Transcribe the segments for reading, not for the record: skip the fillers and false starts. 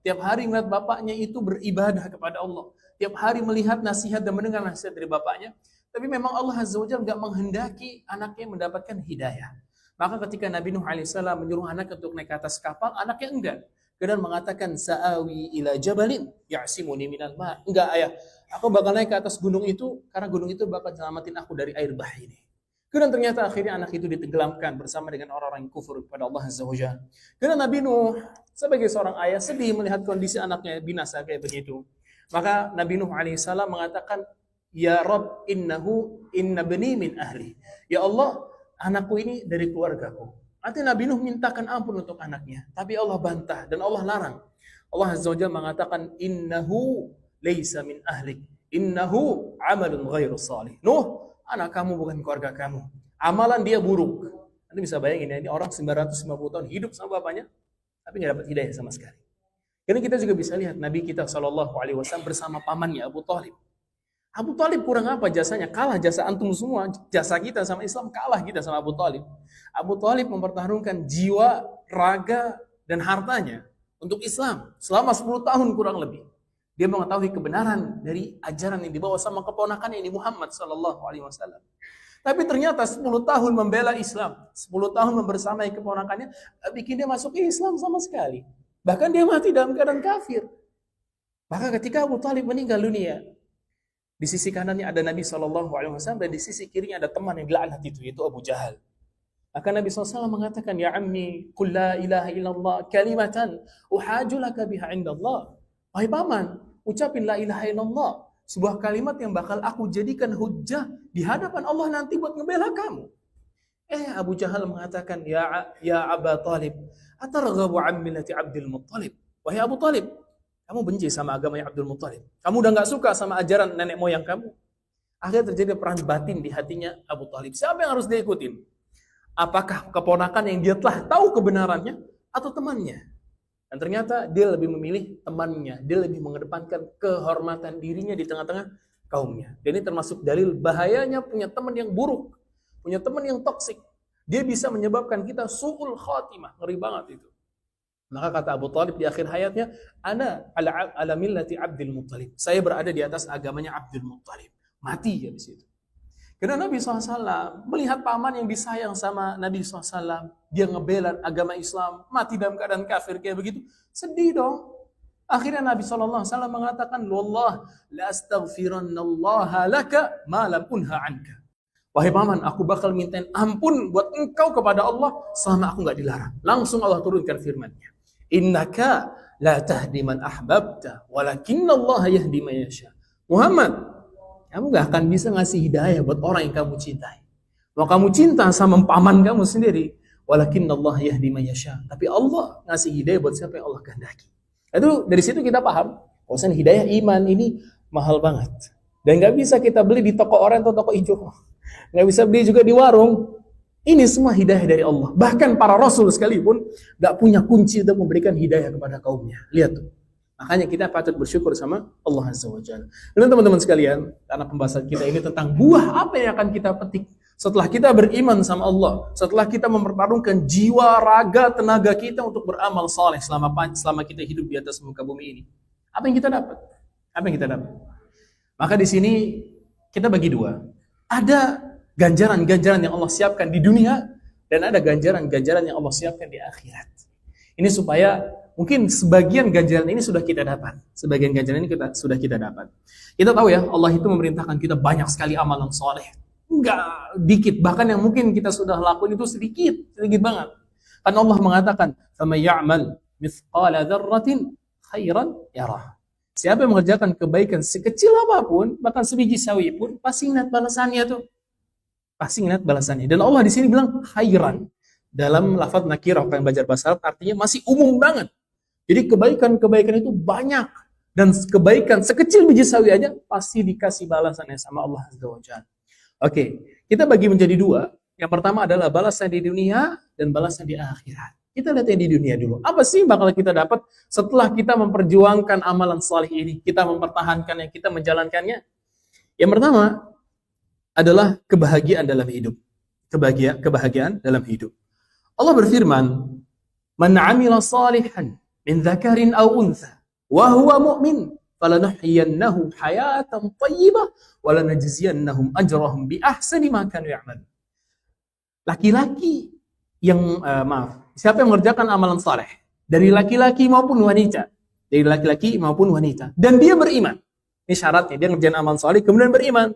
Tiap hari melihat bapaknya itu beribadah kepada Allah. Tiap hari melihat nasihat dan mendengar nasihat dari bapaknya. Tapi memang Allah Azza wa Jalla nggak menghendaki anaknya mendapatkan hidayah. Maka ketika Nabi Nuh alaihissalam menyuruh anak untuk naik ke atas kapal, anaknya enggak. Kemudian mengatakan, sa'awi ila jabalin ya'simuni minal ma'. Enggak ayah, aku bakal naik ke atas gunung itu, karena gunung itu bakal selamatin aku dari air bah ini. Kemudian ternyata akhirnya anak itu ditenggelamkan bersama dengan orang-orang yang kufur kepada Allah Azza wa Jalla. Kemudian Nabi Nuh sebagai seorang ayah sedih melihat kondisi anaknya binasa kayak begitu. Maka Nabi Nuh alaihissalam mengatakan, ya Rabb inna bani min ahli. Ya Allah, anakku ini dari keluargaku. Nanti Nabi Nuh mintakan ampun untuk anaknya. Tapi Allah bantah dan Allah larang. Allah Azza wa Jalla mengatakan, innahu laysa min ahlik. Innahu amalun ghairu salih. Nuh, anak kamu bukan keluarga kamu. Amalan dia buruk. Anda bisa bayangin ya, ini orang 950 tahun hidup sama bapaknya, tapi nggak dapat hidayah sama sekali. Karena kita juga bisa lihat Nabi kita SAW bersama pamannya Abu Thalib. Abu Thalib kurang apa jasanya? Kalah jasa antum semua. Jasa kita sama Islam kalah kita sama Abu Thalib. Abu Thalib mempertaruhkan jiwa, raga, dan hartanya untuk Islam selama 10 tahun kurang lebih. Dia mengetahui kebenaran dari ajaran yang dibawa sama keponakannya ini Muhammad SAW. Tapi ternyata 10 tahun membela Islam, 10 tahun membersamai keponakannya, bikin dia masuk Islam sama sekali. Bahkan dia mati dalam keadaan kafir. Maka ketika Abu Thalib meninggal dunia, di sisi kanannya ada Nabi SAW dan di sisi kirinya ada teman yang dilaknat itu, yaitu Abu Jahal. Maka Nabi SAW mengatakan, ya ammi, qul la ilaha illallah kalimatan uhaju laka biha indallah. Wahai paman, ucapin la ilaha illallah, sebuah kalimat yang bakal aku jadikan hujjah di hadapan Allah nanti buat ngebela kamu. Abu Jahal mengatakan, ya Aba Talib, atarghabu an millati Abdul Muttalib. Wahai Abu Talib, kamu benci sama agamanya Abdul Muttalib. Kamu udah gak suka sama ajaran nenek moyang kamu. Akhirnya terjadi perang batin di hatinya Abu Talib. Siapa yang harus dia ikutin? Apakah keponakan yang dia telah tahu kebenarannya atau temannya? Dan ternyata dia lebih memilih temannya. Dia lebih mengedepankan kehormatan dirinya di tengah-tengah kaumnya. Dan ini termasuk dalil bahayanya punya teman yang buruk. Punya teman yang toksik. Dia bisa menyebabkan kita su'ul khatimah. Ngeri banget itu. Maka kata Abu Thalib di akhir hayatnya, ana ala millati Abdul Muttalib. Saya berada di atas agamanya Abdul Muttalib. Mati ya di situ. Karena Nabi SAW melihat paman yang disayang sama Nabi SAW, dia ngebela agama Islam, mati dalam keadaan kafir kayak begitu, sedih dong. Akhirnya Nabi SAW mengatakan, wallah la astaghfirannallaha laka ma lam unha anka. Wahai paman, aku bakal mintain ampun buat engkau kepada Allah selama aku nggak dilarang. Langsung Allah turunkan firman-Nya. Innaka la tahdi man ahbabta, walakinnallaha yahdi man yasha. Muhammad, kamu nggak akan bisa ngasih hidayah buat orang yang kamu cintai. Mau kamu cinta sama paman kamu sendiri, walakinnallaha yahdi man yasha. Tapi Allah ngasih hidayah buat siapa yang Allah kehendaki. Itu dari situ kita paham, bahwa hidayah iman ini mahal banget. Dan nggak bisa kita beli di toko oranye atau toko hijau. Nggak bisa beli juga di warung. Ini semua hidayah dari Allah. Bahkan para rasul sekalipun nggak punya kunci untuk memberikan hidayah kepada kaumnya. Lihat tuh. Makanya kita patut bersyukur sama Allah Azza wa Jalla. Dan teman-teman sekalian, karena pembahasan kita ini tentang buah apa yang akan kita petik setelah kita beriman sama Allah, setelah kita mempertaruhkan jiwa, raga, tenaga kita untuk beramal saleh selama kita hidup di atas muka bumi ini. Apa yang kita dapat? Apa yang kita dapat? Maka di sini kita bagi dua. Ada ganjaran-ganjaran yang Allah siapkan di dunia dan ada ganjaran-ganjaran yang Allah siapkan di akhirat. Ini supaya mungkin sebagian ganjaran ini sudah kita dapat. Sebagian ganjaran ini sudah kita dapat. Kita tahu ya, Allah itu memerintahkan kita banyak sekali amalan soleh. Enggak dikit, bahkan yang mungkin kita sudah lakukan itu sedikit banget. Karena Allah mengatakan, "Faman ya'mal mithqala dzarratin khairan yarah." Siapa yang mengerjakan kebaikan sekecil apapun, bahkan sebiji sawi pun, pasti ingat balasannya tuh. Pasti ingat balasannya. Dan Allah di sini bilang khairan. Dalam lafaz nakirah, yang belajar bahasa Arab, artinya masih umum banget. Jadi kebaikan-kebaikan itu banyak. Dan kebaikan sekecil biji sawi aja, pasti dikasih balasannya sama Allah Azza wa Jalla. Oke, kita bagi menjadi dua. Yang pertama adalah balasan di dunia dan balasan di akhirat. Kita lihat yang di dunia dulu. Apa sih bakal kita dapat setelah kita memperjuangkan amalan saleh ini? Kita mempertahankannya, kita menjalankannya. Yang pertama adalah kebahagiaan dalam hidup. Kebahagiaan dalam hidup. Allah berfirman, "Man 'amila salihan min dzakarin aw untha wa huwa mu'min falanuhyiyannahu hayatan thayyibah wa lanajziyannahum ajrahum bi ahsani ma kanu ya'malun. Laki-laki yang siapa yang mengerjakan amalan saleh dari laki-laki maupun wanita, dan dia beriman. Ini syaratnya, dia ngerjain amalan saleh kemudian beriman.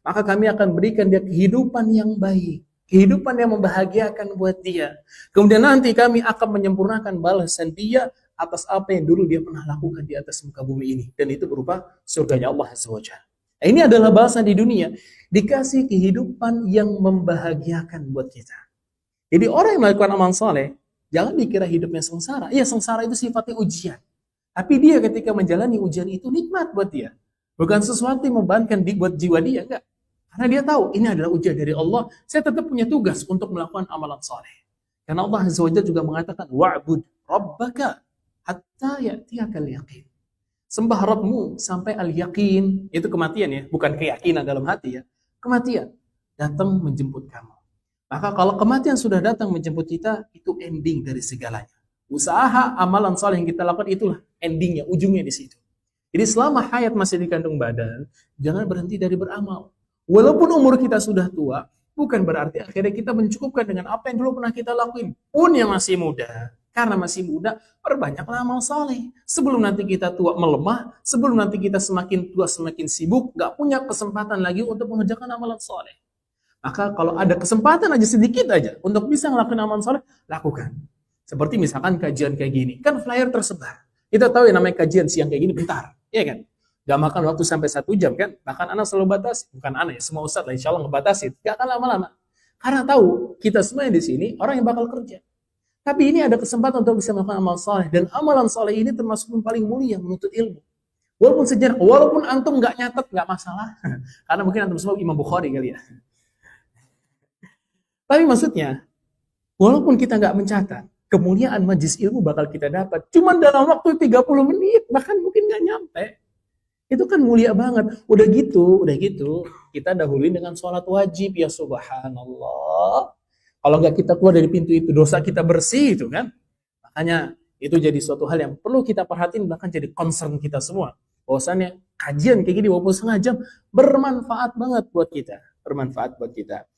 Maka kami akan berikan dia kehidupan yang baik, kehidupan yang membahagiakan buat dia. Kemudian nanti kami akan menyempurnakan balasan dia atas apa yang dulu dia pernah lakukan di atas muka bumi ini. Dan itu berupa surganya Allah Azza wa Jalla. Ini adalah balasan di dunia. Dikasih kehidupan yang membahagiakan buat kita. Jadi orang yang melakukan amal soleh, jangan dikira hidupnya sengsara. Iya, sengsara itu sifatnya ujian. Tapi dia ketika menjalani ujian itu nikmat buat dia. Bukan sesuatu yang membebankan buat jiwa dia, enggak. Karena dia tahu ini adalah ujian dari Allah. Saya tetap punya tugas untuk melakukan amalan soleh. Karena Allah Azza wa Jalla juga mengatakan, wa'bud rabbaka hatta ya'tiyakal yaqin. Sembah Rabbmu sampai al-yaqin. Itu kematian ya, bukan keyakinan dalam hati ya. Kematian datang menjemput kamu. Maka kalau kematian sudah datang menjemput kita, itu ending dari segalanya. Usaha amalan soleh yang kita lakukan itulah endingnya, ujungnya di situ. Jadi selama hayat masih di kandung badan, jangan berhenti dari beramal. Walaupun umur kita sudah tua, bukan berarti akhirnya kita mencukupkan dengan apa yang dulu pernah kita lakuin. Pun yang masih muda, karena masih muda, perbanyaklah amal soleh. Sebelum nanti kita tua melemah, sebelum nanti kita semakin tua semakin sibuk, gak punya kesempatan lagi untuk mengerjakan amalan soleh. Maka kalau ada kesempatan aja sedikit aja untuk bisa ngelakuin amalan soleh, lakukan. Seperti misalkan kajian kayak gini, kan flyer tersebar. Kita tahu yang namanya kajian siang kayak gini bentar, ya kan? Gak makan waktu sampai 1 jam kan? Bahkan anak selalu batasi, bukan anak ya, semua ustadz lah insya Allah ngebatasi. Gak akan lama-lama. Karena tahu kita semua yang di sini orang yang bakal kerja. Tapi ini ada kesempatan untuk bisa melakukan amal soleh, dan amalan soleh ini termasuk yang paling mulia menuntut ilmu. Walaupun sejarah, walaupun antum nggak nyatet nggak masalah, karena mungkin antum semua Imam Bukhari kali ya. Tapi maksudnya, walaupun kita nggak mencatat, kemuliaan majlis ilmu bakal kita dapat. Cuman dalam waktu 30 menit, bahkan mungkin nggak nyampe. Itu kan mulia banget. Udah gitu, kita dahuluin dengan sholat wajib. Ya subhanallah. Kalau nggak kita keluar dari pintu itu, dosa kita bersih itu kan. Makanya itu jadi suatu hal yang perlu kita perhatiin, bahkan jadi concern kita semua. Bahwasannya kajian kayak gini walaupun setengah jam, bermanfaat banget buat kita.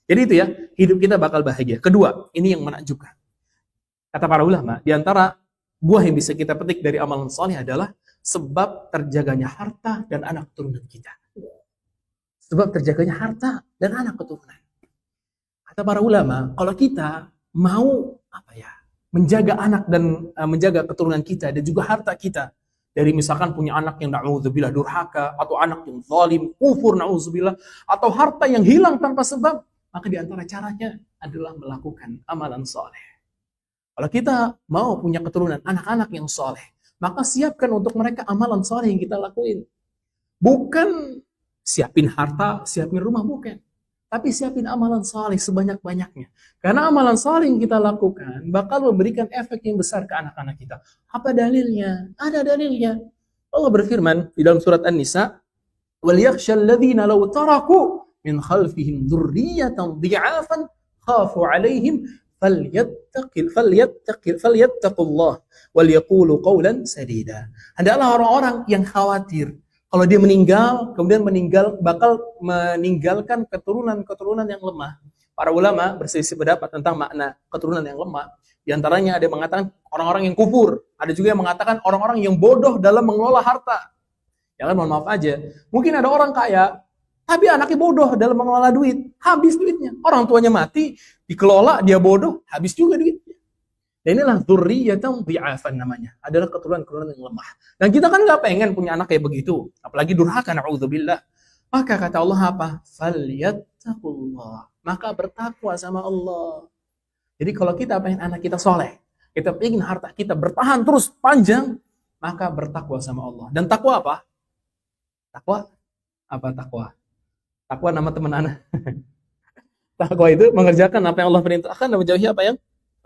Jadi itu ya, hidup kita bakal bahagia. Kedua, ini yang menakjubkan. Kata para ulama, di antara buah yang bisa kita petik dari amalan soleh adalah sebab terjaganya harta dan anak keturunan kita. Sebab terjaganya harta dan anak keturunan. Kata para ulama, kalau kita mau menjaga anak dan menjaga keturunan kita dan juga harta kita, dari misalkan punya anak yang na'udzubillah durhaka, atau anak yang zalim, kufur na'udzubillah, atau harta yang hilang tanpa sebab, maka di antara caranya adalah melakukan amalan soleh. Kalau kita mau punya keturunan anak-anak yang soleh, maka siapkan untuk mereka amalan soleh yang kita lakuin. Bukan siapin harta, siapin rumah, bukan. Tapi siapin amalan soleh sebanyak-banyaknya. Karena amalan soleh yang kita lakukan bakal memberikan efek yang besar ke anak-anak kita. Apa dalilnya? Ada dalilnya. Allah berfirman di dalam surat An-Nisa, وَلْيَخْشَ الَّذِينَ لَوْ تَرَكُوا مِنْ خَلْفِهِمْ ذُرِّيَّةً ضِعَافًا خَافُوا عَلَيْهِمْ فَلْيَتَّقُوا اللَّهَ وَلْيَقُولُوا قَوْلًا سَدِيدًا. Hendaklah orang-orang yang khawatir kalau dia meninggal, kemudian bakal meninggalkan keturunan-keturunan yang lemah. Para ulama berselisih pendapat tentang makna keturunan yang lemah. Di antaranya ada yang mengatakan orang-orang yang kufur. Ada juga yang mengatakan orang-orang yang bodoh dalam mengelola harta. Ya kan, mohon maaf aja. Mungkin ada orang kaya, tapi anaknya bodoh dalam mengelola duit. Habis duitnya. Orang tuanya mati, dikelola, dia bodoh, habis juga duitnya. Dan inilah dzurriyyatan dhi'afan namanya. Adalah keturunan-keturunan yang lemah. Dan kita kan nggak pengen punya anak kayak begitu. Apalagi durhaka, na'udzubillah. Maka kata Allah apa? Falyattaqullah. Maka bertakwa sama Allah. Jadi kalau kita pengen anak kita soleh, kita pengen harta kita bertahan terus panjang, maka bertakwa sama Allah. Dan takwa apa? Takwa? Apa takwa? Takwa nama teman anak. Takwa itu mengerjakan apa yang Allah perintahkan dan menjauhi apa yang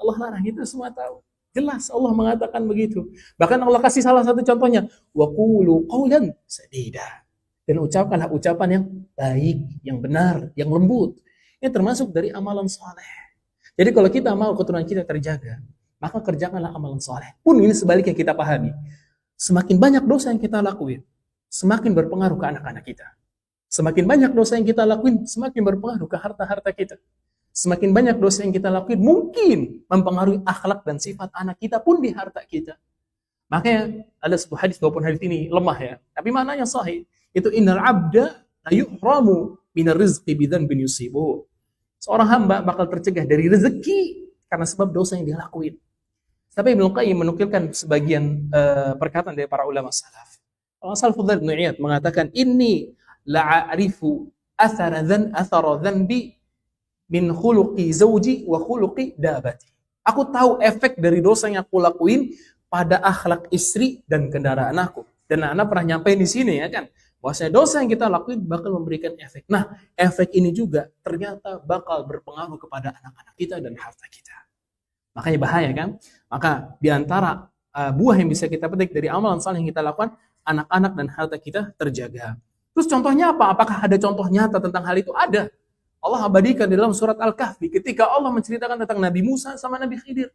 Allah larang. Itu semua tahu. Jelas Allah mengatakan begitu. Bahkan Allah kasih salah satu contohnya. Wa qulu qawlan sadida. Dan ucapkanlah ucapan yang baik, yang benar, yang lembut. Ini termasuk dari amalan soleh. Jadi kalau kita mau keturunan kita terjaga, maka kerjakanlah amalan soleh. Pun ini sebaliknya kita pahami. Semakin banyak dosa yang kita lakuin, semakin berpengaruh ke anak-anak kita. Semakin banyak dosa yang kita lakuin, semakin berpengaruh ke harta-harta kita. Semakin banyak dosa yang kita lakuin, mungkin mempengaruhi akhlak dan sifat anak kita pun di harta kita. Makanya ada sebuah hadis, walaupun hadis ini lemah ya, tapi maknanya sahih. Itu innal abda la yuhramu minar rizqi bidzanbin yusibuhu. Seorang hamba bakal tercegah dari rezeki karena sebab dosa yang dia lakuin. Tapi Ibnu Qayyim menukilkan sebagian perkataan dari para ulama salaf. Al-Fudail bin Iyad mengatakan, "Inni la'arifu athara dhanbi min khuluqi zawji wa khuluqi dabati." Aku tahu efek dari dosa yang aku lakuin pada akhlak istri dan kendaraan aku. Dan anak pernah nyampein di sini ya kan, bahwasanya dosa yang kita lakuin bakal memberikan efek. Nah, efek ini juga ternyata bakal berpengaruh kepada anak-anak kita dan harta kita. Makanya bahaya kan? Maka di antara buah yang bisa kita petik dari amalan saleh yang kita lakukan, anak-anak dan harta kita terjaga. Terus contohnya apa? Apakah ada contoh nyata tentang hal itu? Ada. Allah abadikan di dalam surat Al-Kahfi ketika Allah menceritakan tentang Nabi Musa sama Nabi Khidir.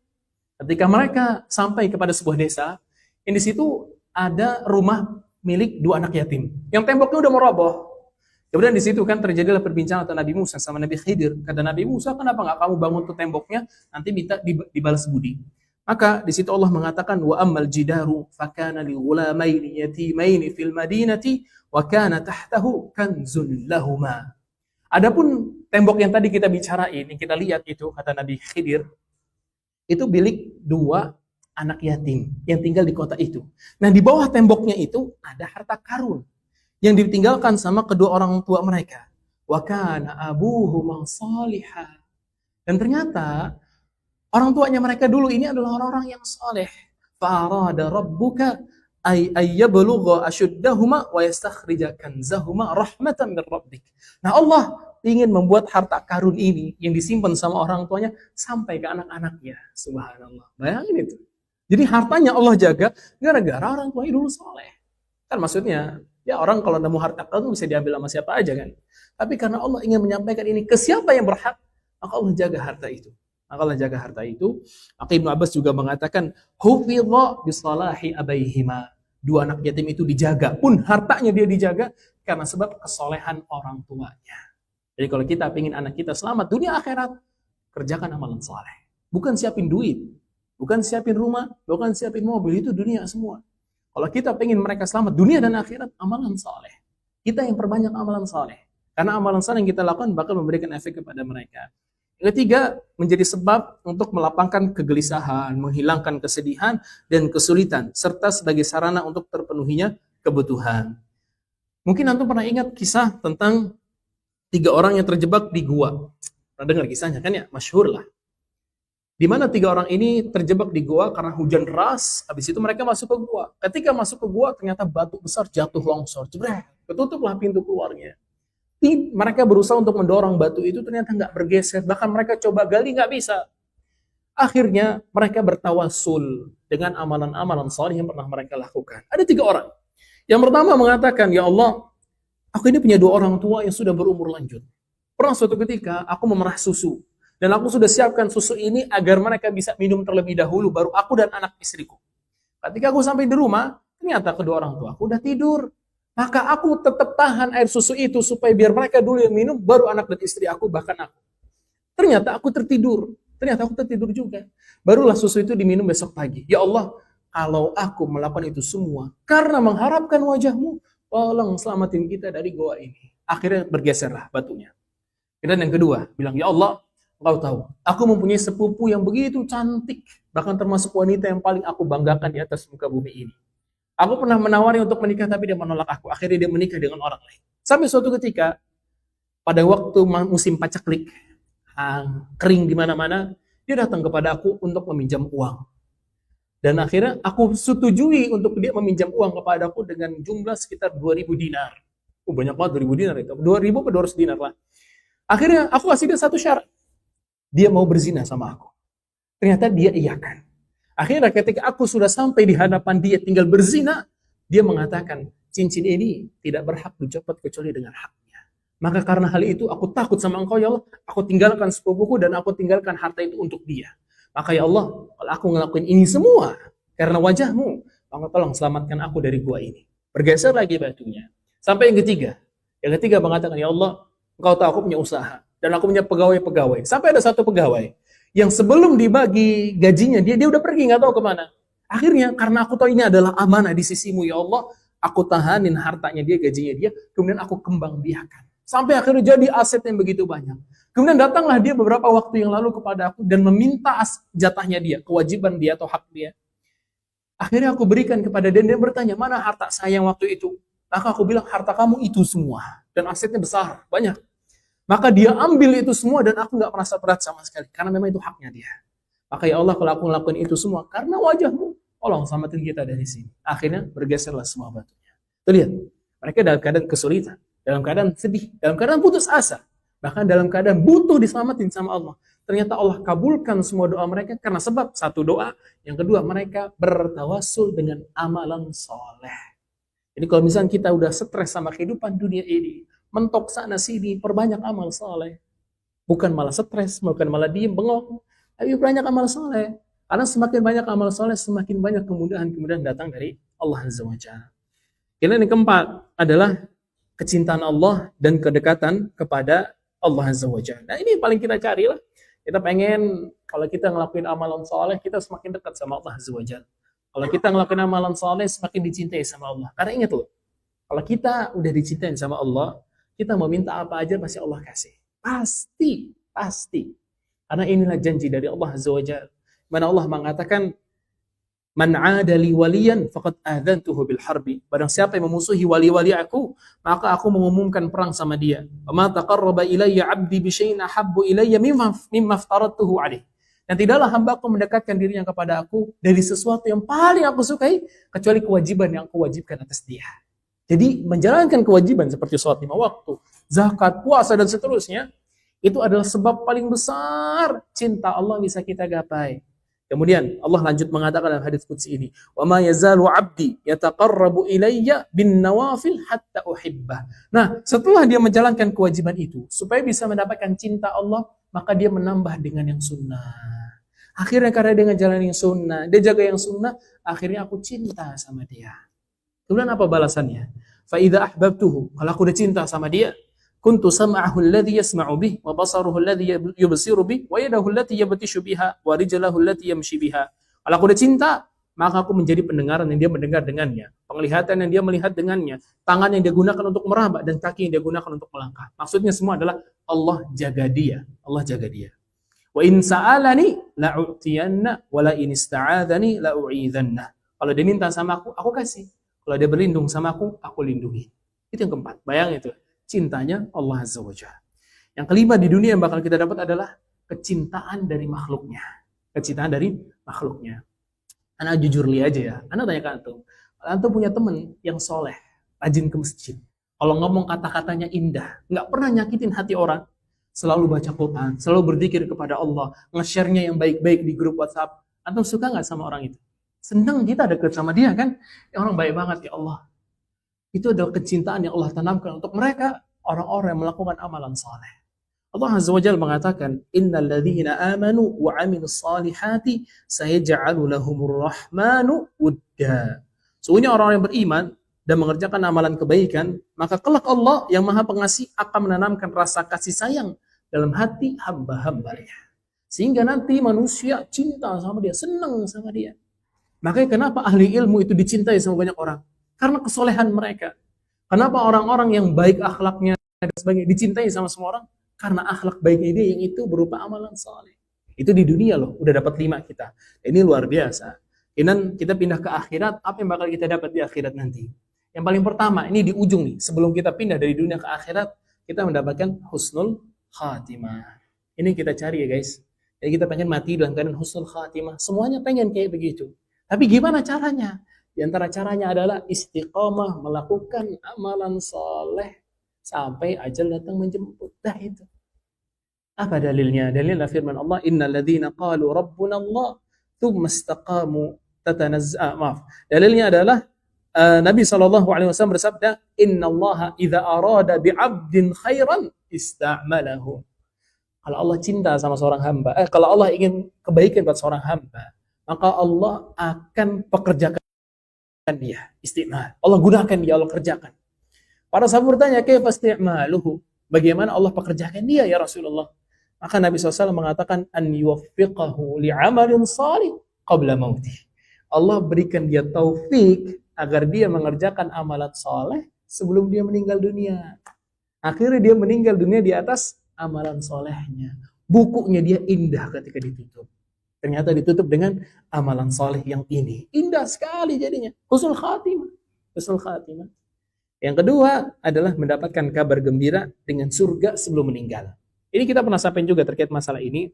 Ketika mereka sampai kepada sebuah desa, yang di situ ada rumah milik dua anak yatim. Yang temboknya udah mau roboh. Kemudian di situ kan terjadilah perbincangan antara Nabi Musa sama Nabi Khidir. Kata Nabi Musa, kenapa nggak kamu bangun tuh temboknya, nanti minta dibalas budi. Maka di situ Allah mengatakan, wa ammal jidaru fakana li ghulamaini yatimaini fil madinati wa kana tahtahu kanzun lahuma. Adapun tembok yang tadi kita bicarain, yang kita lihat itu, kata Nabi Khidir, itu milik dua anak yatim yang tinggal di kota itu. Nah, di bawah temboknya itu ada harta karun yang ditinggalkan sama kedua orang tua mereka. Wa kana abuhuma salihah. Dan ternyata orang tuanya mereka dulu ini adalah orang-orang yang saleh. Fa arada rabbuka ay yablugha ashuddahuma wa yastakhrija kanzahuma rahmatan min rabbik. Nah, Allah ingin membuat harta karun ini yang disimpan sama orang tuanya sampai ke anak-anaknya. Subhanallah. Bayangin itu. Jadi hartanya Allah jaga gara-gara orang tuanya dulu soleh. Kan maksudnya, ya orang kalau nemu harta karun bisa diambil sama siapa aja kan. Tapi karena Allah ingin menyampaikan ini ke siapa yang berhak, maka Allah jaga harta itu. Maka Allah jaga harta itu. Maka Ibnu Abbas juga mengatakan, hufidha bisalahi abaihima. Dua anak yatim itu dijaga. Pun hartanya dia dijaga karena sebab kesolehan orang tuanya. Jadi kalau kita ingin anak kita selamat dunia akhirat, kerjakan amalan saleh. Bukan siapin duit, bukan siapin rumah, bukan siapin mobil, itu dunia semua. Kalau kita ingin mereka selamat dunia dan akhirat, amalan saleh. Kita yang perbanyak amalan saleh. Karena amalan saleh yang kita lakukan bakal memberikan efek kepada mereka. Yang ketiga, menjadi sebab untuk melapangkan kegelisahan, menghilangkan kesedihan dan kesulitan, serta sebagai sarana untuk terpenuhinya kebutuhan. Mungkin antum pernah ingat kisah tentang 3 orang yang terjebak di gua. Pernah dengar kisahnya kan ya? Masyhur lah. Di mana 3 orang ini terjebak di gua karena hujan deras. Habis itu mereka masuk ke gua. Ketika masuk ke gua, ternyata batu besar jatuh longsor. Jebret, ketutuplah pintu keluarnya. Mereka berusaha untuk mendorong batu itu, ternyata nggak bergeser. Bahkan mereka coba gali, nggak bisa. Akhirnya mereka bertawasul dengan amalan-amalan saleh yang pernah mereka lakukan. Ada 3 orang. Yang pertama mengatakan, ya Allah, aku ini punya 2 orang tua yang sudah berumur lanjut. Pernah suatu ketika aku memerah susu. Dan aku sudah siapkan susu ini agar mereka bisa minum terlebih dahulu, baru aku dan anak istriku. Ketika aku sampai di rumah, ternyata kedua orang tua aku udah tidur. Maka aku tetap tahan air susu itu supaya biar mereka dulu yang minum, baru anak dan istri aku, bahkan aku. Ternyata aku tertidur. Ternyata aku tertidur juga. Barulah susu itu diminum besok pagi. Ya Allah, kalau aku melakukan itu semua karena mengharapkan wajahmu, tolong selamatin kita dari goa ini. Akhirnya bergeserlah batunya. Dan yang kedua, bilang, ya Allah, Engkau tahu, aku mempunyai sepupu yang begitu cantik, bahkan termasuk wanita yang paling aku banggakan di atas muka bumi ini. Aku pernah menawari untuk menikah, tapi dia menolak aku. Akhirnya dia menikah dengan orang lain. Sampai suatu ketika, pada waktu musim paceklik, kering di mana-mana, dia datang kepada aku untuk meminjam uang. Dan akhirnya aku setujui untuk dia meminjam uang kepada aku dengan jumlah sekitar 2.000 dinar. Banyak banget 2.000 dinar itu. 2.000 atau 200 dinar lah. Akhirnya aku kasih dia satu syarat. Dia mau berzina sama aku. Ternyata dia iyakan. Akhirnya ketika aku sudah sampai di hadapan dia tinggal berzina, dia mengatakan, cincin ini tidak berhak dicopot kecuali dengan haknya. Maka karena hal itu aku takut sama Engkau ya Allah, aku tinggalkan sepupuku dan aku tinggalkan harta itu untuk dia. Maka ya Allah, kalau aku ngelakuin ini semua karena wajahmu, tolong selamatkan aku dari gua ini. Bergeser lagi batunya. Sampai yang ketiga. Yang ketiga mengatakan, ya Allah, engkau tahu aku punya usaha. Dan aku punya pegawai-pegawai. Sampai ada satu pegawai yang sebelum dibagi gajinya, dia udah pergi, nggak tahu kemana. Akhirnya, karena aku tahu ini adalah amanah di sisimu, ya Allah, aku tahanin hartanya dia, gajinya dia, kemudian aku kembang biakan. Sampai akhirnya jadi aset yang begitu banyak. Kemudian datanglah dia beberapa waktu yang lalu kepada aku dan meminta jatahnya dia, kewajiban dia atau hak dia. Akhirnya aku berikan kepada dia, dia bertanya, mana harta saya yang waktu itu? Maka aku bilang, harta kamu itu semua. Dan asetnya besar, banyak. Maka dia ambil itu semua dan aku gak merasa berat sama sekali. Karena memang itu haknya dia. Maka ya Allah, kalau aku ngelakuin itu semua, karena wajahmu, tolong selamatin kita dari sini. Akhirnya bergeserlah semua batunya. Tuh lihat, mereka dalam keadaan kesulitan, dalam keadaan sedih, dalam keadaan putus asa. Bahkan dalam keadaan butuh diselamatin sama Allah. Ternyata Allah kabulkan semua doa mereka karena sebab satu doa, yang kedua mereka bertawassul dengan amalan soleh. Jadi kalau misalnya kita udah stres sama kehidupan dunia ini, mentok sana sini, perbanyak amal soleh. Bukan malah stres, bukan malah diem, bengok, tapi banyak amal soleh. Karena semakin banyak amal soleh, semakin banyak kemudahan-kemudahan datang dari Allah Azza wa Jalla. Kemudian yang keempat adalah kecintaan Allah dan kedekatan kepada Allah Azza wa Jalla. Nah ini yang paling kita cari lah. Kita pengen kalau kita ngelakuin amalan soleh, kita semakin dekat sama Allah Azza wa Jalla. Kalau kita ngelakuin amalan soleh, semakin dicintai sama Allah. Karena ingat loh, kalau kita udah dicintai sama Allah, kita mau minta apa aja pasti Allah kasih. Pasti. Karena inilah janji dari Allah Azza wa Jalla. Mana Allah mengatakan, Man 'ada li waliyan faqad adzantuhu bil harbi. Barang siapa yang memusuhi wali-wali aku, maka aku mengumumkan perang sama dia. Wa ma taqarraba ilayya 'abdi bi syai'in ahabbu ilayya mimma aftaradtuhu 'alaihi. Dan tidaklah hamba-Ku mendekatkan dirinya kepada aku dari sesuatu yang paling aku sukai kecuali kewajiban yang aku wajibkan atas dia. Jadi menjalankan kewajiban seperti sholat 5 waktu, zakat, puasa dan seterusnya, itu adalah sebab paling besar cinta Allah bisa kita gapai. Kemudian Allah lanjut mengatakan dalam hadis qudsi ini, "Wa ma yazalu 'abdi yataqarrabu ilayya bin nawafil hatta uhibbah." Nah, setelah dia menjalankan kewajiban itu, supaya bisa mendapatkan cinta Allah, maka dia menambah dengan yang sunnah. Akhirnya karena dia ngejalanin yang sunnah, dia jaga yang sunnah, akhirnya aku cinta sama dia. Kemudian apa balasannya? Fa idza ahbabtuhu, kalau aku udah cinta sama dia, kuntu sam'ahu alladhi yasma'u bih wa basaruhu alladhi yubsiru bih wa yadahu allati yabtishu biha wa rijlahu allati yamshi biha. Kalau aku udah cinta, maka aku menjadi pendengaran yang dia mendengar dengannya, penglihatan yang dia melihat dengannya, tangan yang dia gunakan untuk meraba dan kaki yang dia gunakan untuk melangkah. Maksudnya semua adalah Allah jaga dia. Allah jaga dia. Wa in sa'alani la'utiyanna wa la in ista'adzani la'u'idhanna. Kalau dia minta sama aku kasih. Kalau dia berlindung sama aku lindungi. Itu yang keempat. Bayang itu. Cintanya Allah Azza wa Jalla. Yang kelima di dunia yang bakal kita dapat adalah kecintaan dari makhluknya. Kecintaan dari makhluknya. Anak jujur li aja ya. Anak tanya ke antum. Antum punya teman yang soleh, rajin ke masjid. Kalau ngomong kata-katanya indah, nggak pernah nyakitin hati orang. Selalu baca Quran, selalu berzikir kepada Allah, nge-share-nya yang baik-baik di grup WhatsApp. Antum suka nggak sama orang itu? Senang kita dekat sama dia kan? Ya orang baik banget ya Allah. Itu adalah kecintaan yang Allah tanamkan untuk mereka, orang-orang yang melakukan amalan saleh. Allah Azza wa Jalla mengatakan, Innal ladzina amanu wa 'amilus salihati sayaj'alu lahumur rahmanu wudda. Sesungguhnya orang-orang yang beriman dan mengerjakan amalan kebaikan, maka kelak Allah yang Maha Pengasih akan menanamkan rasa kasih sayang dalam hati hamba-hambanya. Sehingga nanti manusia cinta sama dia, senang sama dia. Makanya kenapa ahli ilmu itu dicintai sama banyak orang? Karena kesolehan mereka. Kenapa orang-orang yang baik akhlaknya dan sebagainya dicintai sama semua orang? Karena akhlak baiknya dia yang itu berupa amalan saleh. Itu di dunia loh, udah dapat 5 kita. Ini luar biasa. Kemudian kita pindah ke akhirat, apa yang bakal kita dapat di akhirat nanti? Yang paling pertama, ini di ujung nih, sebelum kita pindah dari dunia ke akhirat, kita mendapatkan husnul khatimah. Ini kita cari ya guys. Jadi kita pengen mati dalam keadaan husnul khatimah. Semuanya pengen kayak begitu. Tapi gimana caranya? Di antara caranya adalah istiqomah, melakukan amalan soleh sampai ajal datang menjemput. Dah itu. Apa dalilnya? Dalilnya firman Allah, Innal ladzina qalu rabbuna Allah tsumma istaqamu Dalilnya adalah Nabi SAW bersabda, Innallaha idza arada bi'abdin khairan ista'malahu. Kalau Allah cinta sama seorang hamba, kalau Allah ingin kebaikan buat seorang hamba, maka Allah akan pekerjakan dia, istimal. Allah gunakan dia, Allah kerjakan. Para sahabat bertanya, kaifa istimaluhu? Bagaimana Allah pekerjakan dia ya Rasulullah? Maka Nabi SAW mengatakan, an yuwaffiqahu li'amalin salih qabla mautih. Allah berikan dia taufik agar dia mengerjakan amalan saleh sebelum dia meninggal dunia. Akhirnya dia meninggal dunia di atas amalan solehnya. Bukunya dia indah ketika ditutup. Ternyata ditutup dengan amalan soleh yang ini. Indah sekali jadinya. Husnul khatimah. Husnul khatimah. Yang kedua adalah mendapatkan kabar gembira dengan surga sebelum meninggal. Ini kita pernah sampaikan juga terkait masalah ini,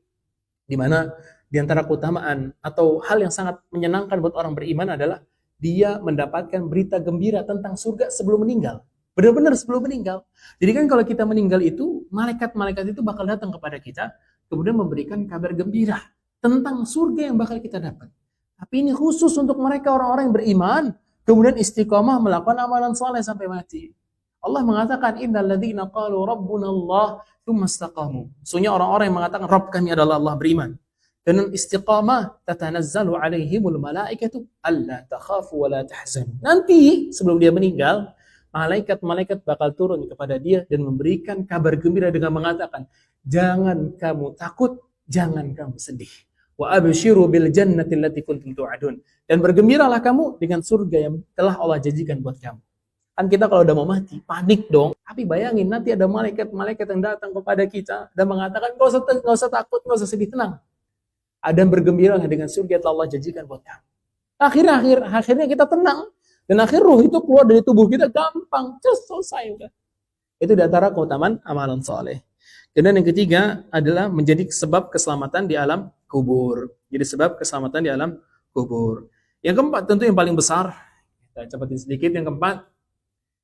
di mana di antara keutamaan atau hal yang sangat menyenangkan buat orang beriman adalah dia mendapatkan berita gembira tentang surga sebelum meninggal. Benar-benar sebelum meninggal. Jadi kan kalau kita meninggal itu, malaikat-malaikat itu bakal datang kepada kita, kemudian memberikan kabar gembira tentang surga yang bakal kita dapat. Tapi ini khusus untuk mereka orang-orang yang beriman, kemudian istiqomah melakukan amalan saleh sampai mati. Allah mengatakan, innal ladzina qalu rabbuna Allah tsumma istaqamu. Sesungguhnya orang-orang yang mengatakan Rabb kami adalah Allah, beriman. Dan istiqamah, tatanazzalu alaihimul malaikatu alla takhafu wa la tahzanu. Nanti sebelum dia meninggal, malaikat-malaikat bakal turun kepada dia dan memberikan kabar gembira dengan mengatakan, jangan kamu takut, jangan kamu sedih. Wa abshiru bil jannati allati kuntum tu'adun. Dan bergembiralah kamu dengan surga yang telah Allah janjikan buat kamu. Kan kita kalau udah mau mati, panik dong. Tapi bayangin nanti ada malaikat-malaikat yang datang kepada kita dan mengatakan, nggak usah takut, nggak usah sedih, tenang. Dan bergembiralah dengan surga yang telah Allah janjikan buat kamu. Akhirnya kita tenang. Dan akhir ruh itu keluar dari tubuh kita gampang. Just selesai udah. Itu di antara keutamaan amalan soleh. Kemudian yang ketiga adalah menjadi sebab keselamatan di alam kubur. Jadi sebab keselamatan di alam kubur. Yang keempat tentu yang paling besar, kita cepatin sedikit, yang keempat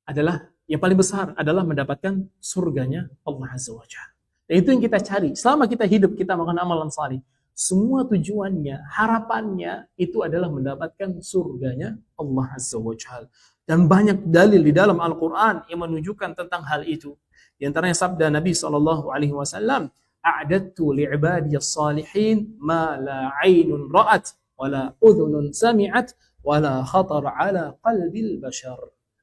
adalah yang paling besar adalah mendapatkan surganya Allah Azza wa Jalla. Dan itu yang kita cari. Selama kita hidup, kita melakukan amalan salih. Semua tujuannya, harapannya itu adalah mendapatkan surganya Allah Azza wa Jalla. Dan banyak dalil di dalam Al-Quran yang menunjukkan tentang hal itu. Di antaranya sabda Nabi SAW, a'adattu li'ibadiyas salihin ma la aynun ra'at wa la udhunun sami'at wa la khatar ala qalbil bashar.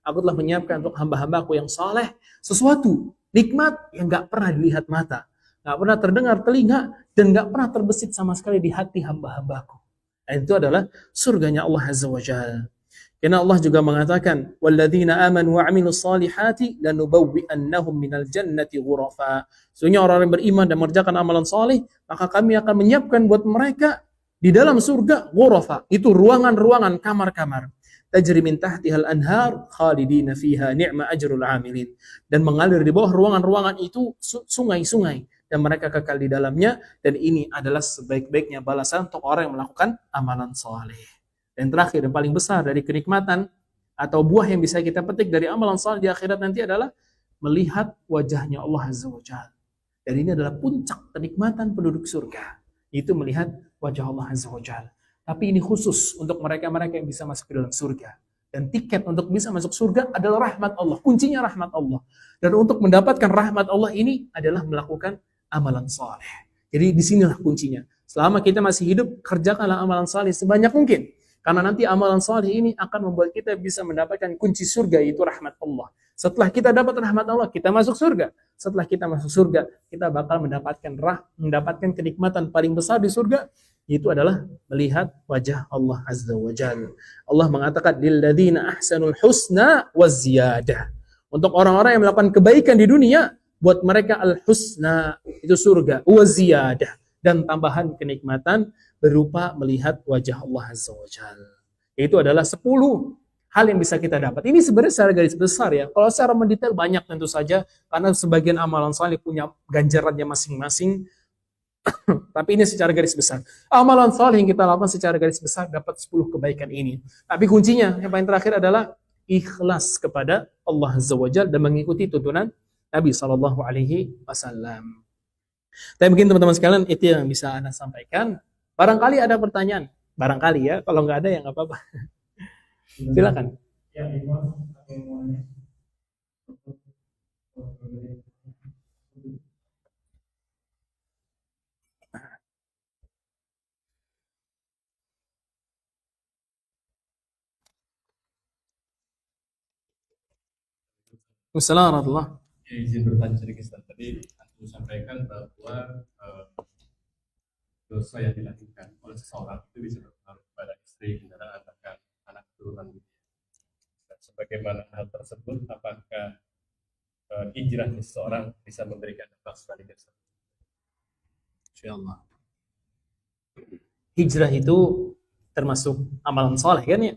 Aku telah menyiapkan untuk hamba-hambaku yang saleh sesuatu nikmat yang gak pernah dilihat mata, gak pernah terdengar telinga, dan gak pernah terbesit sama sekali di hati hamba-hambaku. Dan itu adalah surganya Allah Azza wa Jalla. Karena Allah juga mengatakan, walladzina amanu wa 'amilus solihati lanubawwi'annahum minal jannati ghurafa. Sesungguhnya orang yang beriman dan mengerjakan amalan saleh, maka kami akan menyiapkan buat mereka di dalam surga ghurafa. Itu ruangan-ruangan, kamar-kamar. Tajri min tahtihal anhar khalidina fiha ni'ma ajrul 'amilin. Dan mengalir di bawah ruangan-ruangan itu sungai-sungai dan mereka kekal di dalamnya, dan ini adalah sebaik-baiknya balasan untuk orang yang melakukan amalan saleh. Dan terakhir yang paling besar dari kenikmatan atau buah yang bisa kita petik dari amalan saleh di akhirat nanti adalah melihat wajahnya Allah Azza wa Jalla. Dan ini adalah puncak kenikmatan penduduk surga, itu melihat wajah Allah Azza wa Jalla. Tapi ini khusus untuk mereka-mereka yang bisa masuk ke dalam surga. Dan tiket untuk bisa masuk surga adalah rahmat Allah. Kuncinya rahmat Allah. Dan untuk mendapatkan rahmat Allah ini adalah melakukan amalan saleh. Jadi disinilah kuncinya. Selama kita masih hidup, kerjakanlah amalan saleh sebanyak mungkin. Karena nanti amalan saleh ini akan membuat kita bisa mendapatkan kunci surga, yaitu rahmat Allah. Setelah kita dapat rahmat Allah, kita masuk surga. Setelah kita masuk surga, kita bakal mendapatkan kenikmatan paling besar di surga, yaitu adalah melihat wajah Allah Azza wa Jalla. Allah mengatakan, lilladzina ahsanul husna wa ziyadah. Untuk orang-orang yang melakukan kebaikan di dunia, buat mereka al-husna, itu surga, wa ziyadah, dan tambahan kenikmatan berupa melihat wajah Allah Azza wa Jalla. Itu adalah 10 hal yang bisa kita dapat. Ini sebenarnya secara garis besar ya. Kalau secara mendetail banyak tentu saja, karena sebagian amalan saleh punya ganjarannya masing-masing. Tapi ini secara garis besar. Amalan saleh yang kita lakukan secara garis besar dapat 10 kebaikan ini. Tapi kuncinya yang paling terakhir adalah ikhlas kepada Allah Azza wa Jalla dan mengikuti tuntunan Nabi SAW. Tapi mungkin teman-teman sekalian itu yang bisa Anda sampaikan. Barangkali ada pertanyaan. Barangkali ya. Kalau nggak ada ya nggak apa-apa. Silakan. Assalamualaikum warahmatullahi. Ya, izin bertanya sedikit Ustaz. Tadi aku sampaikan bahwa dosa yang dilakukan oleh seseorang itu bisa berpengaruh kepada istri, kendaraan, bahkan anak keturunan. Dan sebagaimana hal tersebut, apakah hijrah seseorang bisa memberikan dampak sebaliknya? Insyaallah. Hijrah itu termasuk amalan soleh kan ya?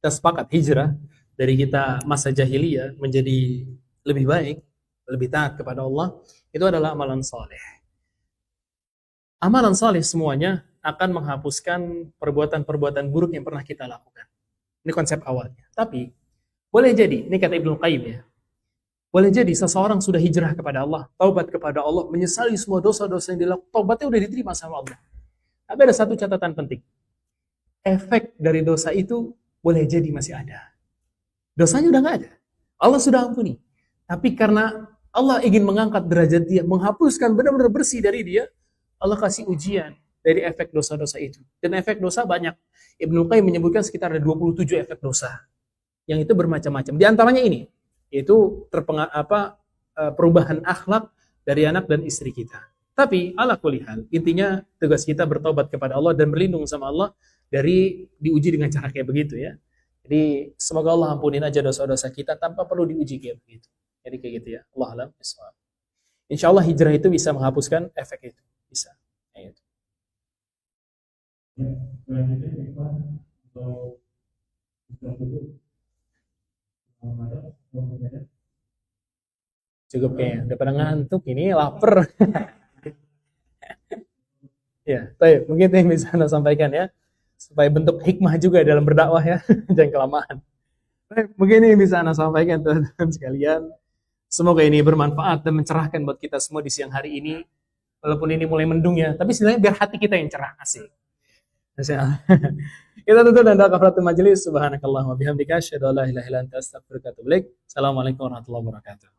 Kita sepakat hijrah dari kita masa jahiliyah menjadi lebih baik, lebih taat kepada Allah, itu adalah amalan soleh. Amalan soleh semuanya akan menghapuskan perbuatan-perbuatan buruk yang pernah kita lakukan. Ini konsep awalnya. Tapi, boleh jadi, ini kata Ibnu Qayyim ya, boleh jadi seseorang sudah hijrah kepada Allah, taubat kepada Allah, menyesali semua dosa-dosa yang dilakukan, taubatnya udah diterima sama Allah. Tapi ada satu catatan penting. Efek dari dosa itu boleh jadi masih ada. Dosanya udah nggak ada. Allah sudah ampuni. Tapi karena Allah ingin mengangkat derajat dia, menghapuskan benar-benar bersih dari dia, Allah kasih ujian dari efek dosa-dosa itu. Dan efek dosa banyak. Ibnu Qayyim menyebutkan sekitar ada 27 efek dosa. Yang itu bermacam-macam. Di antaranya ini, yaitu perubahan akhlak dari anak dan istri kita. Tapi ala kulli hal, intinya tugas kita bertobat kepada Allah dan berlindung sama Allah dari diuji dengan cara kayak begitu ya. Jadi semoga Allah ampunin aja dosa-dosa kita tanpa perlu diuji kayak begitu. Jadi kayak gitu ya. Allah alam. Insya Allah hijrah itu bisa menghapuskan efek itu. Bisa. Kayak gitu. Cukup kayaknya. Udah pada ngantuk ini, lapar. Ya, baik. Mungkin itu yang bisa Anda sampaikan ya. Supaya bentuk hikmah juga dalam berdakwah ya. Jangan kelamaan. Baik, mungkin ini yang bisa Anda sampaikan teman-teman sekalian. Semoga ini bermanfaat dan mencerahkan buat kita semua di siang hari ini. Walaupun ini mulai mendung ya, tapi sebenarnya biar hati kita yang cerah, asik. Kita tutup dan doa kafaratul majelis. Subhanakallahumma bihamdika asyhadu an la ilaha illa anta astaghfiruka wa atubu ilaik. Assalamualaikum warahmatullahi wabarakatuh.